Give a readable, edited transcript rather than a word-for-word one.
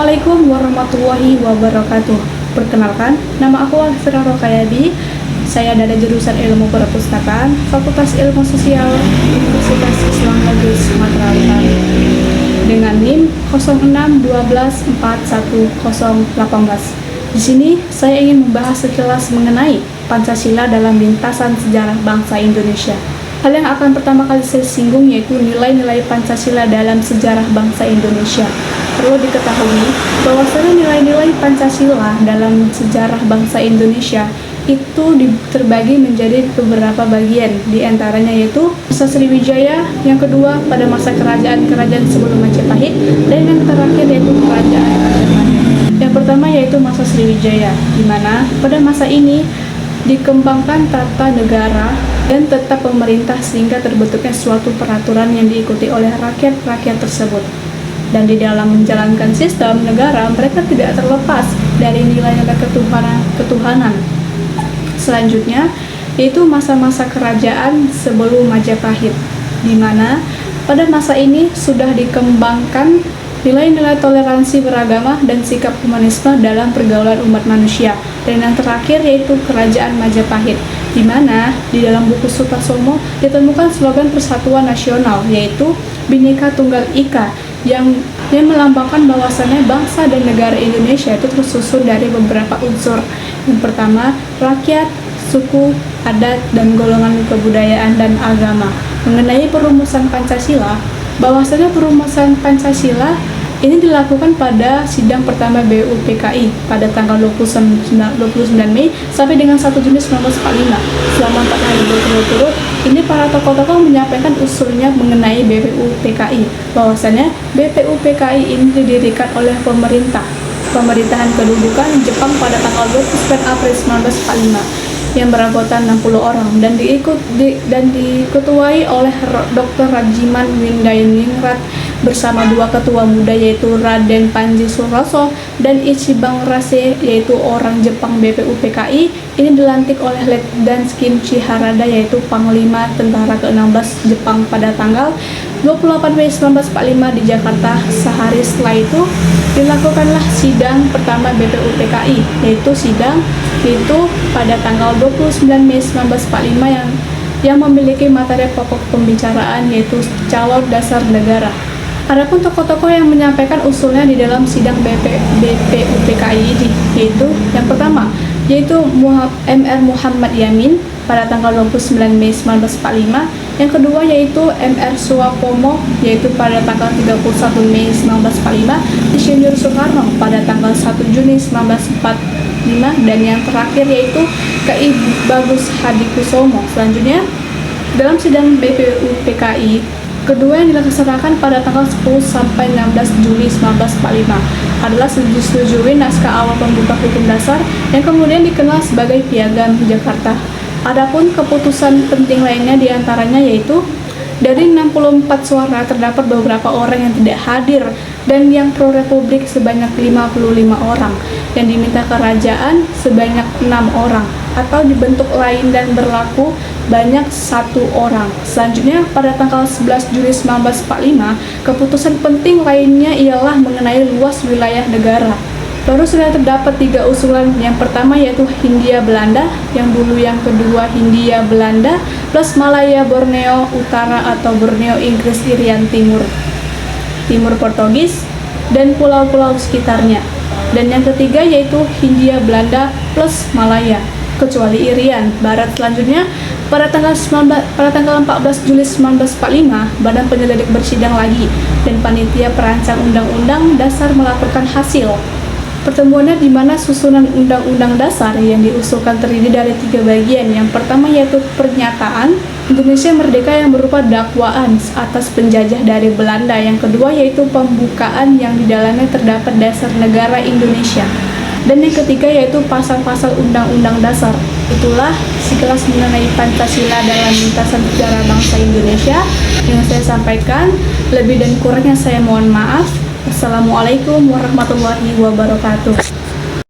Assalamualaikum warahmatullahi wabarakatuh. Perkenalkan, nama aku Alfira Rokayadi. Saya dari jurusan Ilmu Perpustakaan, Fakultas Ilmu Sosial, Universitas Islam Negeri Sumatera Utara. Dengan NIM 0612411018. Di sini saya ingin membahas sekilas mengenai Pancasila dalam lintasan sejarah bangsa Indonesia. Hal yang akan pertama kali saya singgung yaitu nilai-nilai Pancasila dalam sejarah bangsa Indonesia. Perlu diketahui bahwasanya nilai-nilai Pancasila dalam sejarah bangsa Indonesia itu terbagi menjadi beberapa bagian, di antaranya yaitu masa Sriwijaya, yang kedua pada masa kerajaan-kerajaan sebelum Majapahit, dan yang terakhir yaitu kerajaan Majapahit. Yang pertama yaitu masa Sriwijaya, di mana pada masa ini dikembangkan tata negara dan tetap pemerintah sehingga terbentuknya suatu peraturan yang diikuti oleh rakyat-rakyat tersebut. Dan di dalam menjalankan sistem negara, mereka tidak terlepas dari nilai-nilai ketuhanan. Selanjutnya, yaitu masa-masa kerajaan sebelum Majapahit, di mana pada masa ini sudah dikembangkan nilai-nilai toleransi beragama dan sikap humanisme dalam pergaulan umat manusia. Dan yang terakhir yaitu kerajaan Majapahit, di mana di dalam buku Sutasoma ditemukan slogan Persatuan Nasional, yaitu Bhinneka Tunggal Ika, yang melambangkan bahwasannya bangsa dan negara Indonesia itu tersusun dari beberapa unsur. Yang pertama, rakyat, suku, adat, dan golongan kebudayaan dan agama. Mengenai perumusan Pancasila, bahwasanya perumusan Pancasila ini dilakukan pada sidang pertama BUPKI pada tanggal 29 Mei sampai dengan 1 Juni 1945. Selama 4 hari berturut-turut, ini para tokoh-tokoh menyampaikan usulnya mengenai BPUPKI, bahwasannya BPUPKI ini didirikan oleh pemerintahan kedudukan Jepang pada tanggal 29 April 1945 yang beranggota 60 orang dan diketuai oleh Dr. Rajiman Windainingrat bersama dua ketua muda yaitu Raden Panji Suroso dan Ichibang Rase, yaitu orang Jepang BPUPKI. Ini dilantik oleh Letnan Kinchi Harada, yaitu Panglima Tentara ke-16 Jepang pada tanggal 28 Mei 1945 di Jakarta. Sehari setelah itu dilakukanlah sidang pertama BPUPKI, yaitu sidang itu pada tanggal 29 Mei 1945 yang memiliki materi pokok pembicaraan yaitu calon dasar negara. Adapun tokoh-tokoh yang menyampaikan usulnya di dalam sidang BPUPKI ini yaitu yang pertama yaitu MR Muhammad Yamin pada tanggal 29 Mei 1945, yang kedua yaitu MR Suwapomo yaitu pada tanggal 31 Mei 1945, Insinyur Soekarno pada tanggal 1 Juni 1945, dan yang terakhir yaitu KI Bagus Hadikusumo. Selanjutnya dalam sidang BPUPKI kedua yang dilaksanakan pada tanggal 10 sampai 16 Juli 1945 adalah disetujui naskah awal pembuka hukum dasar yang kemudian dikenal sebagai Piagam Jakarta. Adapun keputusan penting lainnya diantaranya yaitu dari 64 suara terdapat beberapa orang yang tidak hadir dan yang pro republik sebanyak 55 orang, yang diminta kerajaan sebanyak 6 orang, atau dibentuk lain dan berlaku banyak 1 orang. Selanjutnya pada tanggal 11 Juli 1945, keputusan penting lainnya ialah mengenai luas wilayah negara. Baru sudah terdapat 3 usulan. Yang pertama yaitu Hindia Belanda, yang dulu yang kedua Hindia Belanda plus Malaya Borneo Utara atau Borneo Inggris Irian Timur Portugis dan pulau-pulau sekitarnya. Dan yang ketiga yaitu Hindia Belanda plus Malaya kecuali Irian Barat. Selanjutnya pada tanggal 14 Juli 1945, Badan Penyelidik bersidang lagi dan panitia perancang undang-undang dasar melaporkan hasil pertemuannya, di mana susunan undang-undang dasar yang diusulkan terdiri dari 3 bagian. Yang pertama yaitu pernyataan Indonesia Merdeka yang berupa dakwaan atas penjajah dari Belanda. Yang kedua yaitu pembukaan yang di dalamnya terdapat dasar negara Indonesia. Dan yang ketiga yaitu pasal-pasal undang-undang dasar. Itulah sekilas mengenai Pancasila dalam lintasan sejarah bangsa Indonesia yang saya sampaikan. Lebih dan kurangnya saya mohon maaf. Assalamualaikum warahmatullahi wabarakatuh.